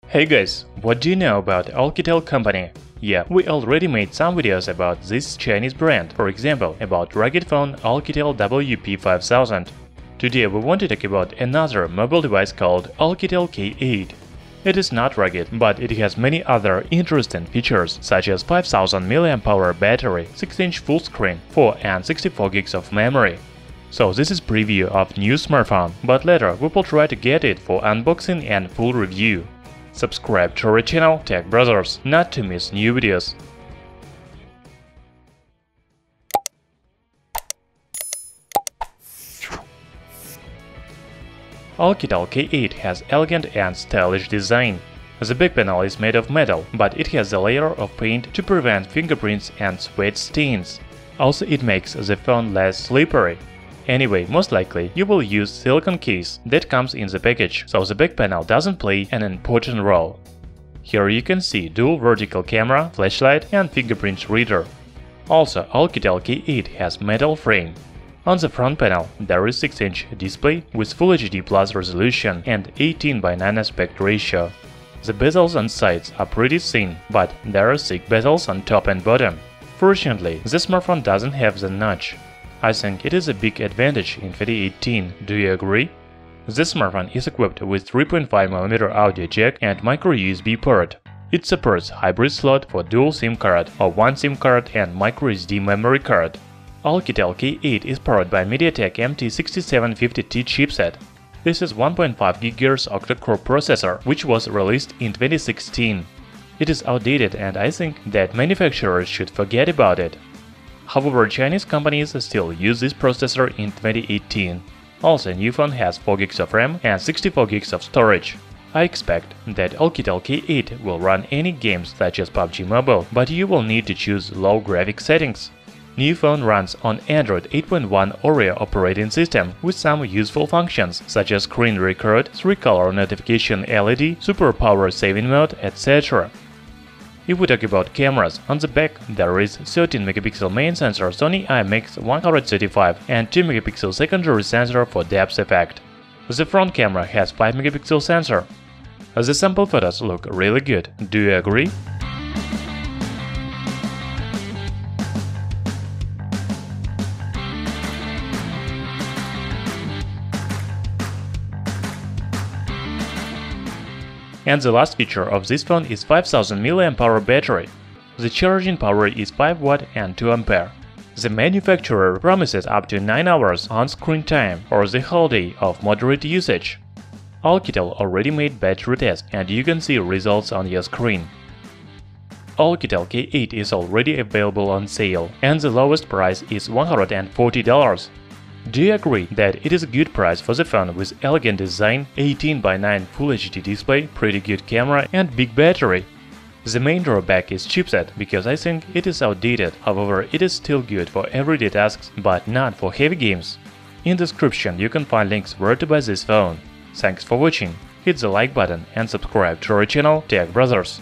Hey guys, what do you know about OUKITEL company? Yeah, we already made some videos about this Chinese brand, for example, about rugged phone OUKITEL WP5000. Today we want to talk about another mobile device called OUKITEL K8. It is not rugged, but it has many other interesting features, such as 5000 mAh battery, 6-inch full screen, 4 and 64 gigs of memory. So this is preview of new smartphone, but later we will try to get it for unboxing and full review. Subscribe to our channel Tech Brothers not to miss new videos. OUKITEL K8 has elegant and stylish design. The back panel is made of metal, but it has a layer of paint to prevent fingerprints and sweat stains. Also, it makes the phone less slippery. Anyway, most likely you will use silicone case that comes in the package, so the back panel doesn't play an important role. Here you can see dual vertical camera, flashlight and fingerprint reader. Also, OUKITEL K8 has metal frame. On the front panel, there is 6-inch display with Full HD Plus resolution and 18:9 aspect ratio. The bezels on sides are pretty thin, but there are thick bezels on top and bottom. Fortunately, the smartphone doesn't have the notch. I think it is a big advantage in 2018, do you agree? This smartphone is equipped with 3.5mm audio jack and micro USB port. It supports hybrid slot for dual SIM card or one SIM card and micro SD memory card. OUKITEL K8 is powered by MediaTek MT6750T chipset. This is 1.5 GHz octa-core processor, which was released in 2016. It is outdated and I think that manufacturers should forget about it. However, Chinese companies still use this processor in 2018. Also, new phone has 4 GB of RAM and 64 GB of storage. I expect that OUKITEL K8 will run any games such as PUBG Mobile, but you will need to choose low graphic settings. New phone runs on Android 8.1 Oreo operating system with some useful functions such as screen record, 3-color notification LED, super power saving mode, etc. If we talk about cameras, on the back there is 13-megapixel main sensor Sony IMX135 and 2-megapixel secondary sensor for depth effect. The front camera has 5-megapixel sensor. The sample photos look really good, do you agree? And the last feature of this phone is 5000 mAh battery. The charging power is 5 Watt and 2 Ampere. The manufacturer promises up to 9 hours on-screen time or the whole day of moderate usage. OUKITEL already made battery test and you can see results on your screen. OUKITEL K8 is already available on sale and the lowest price is $140. Do you agree that it is a good price for the phone with elegant design, 18:9 Full HD display, pretty good camera and big battery? The main drawback is chipset, because I think it is outdated, however it is still good for everyday tasks but not for heavy games. In the description you can find links where to buy this phone. Thanks for watching, hit the like button and subscribe to our channel Tech Brothers.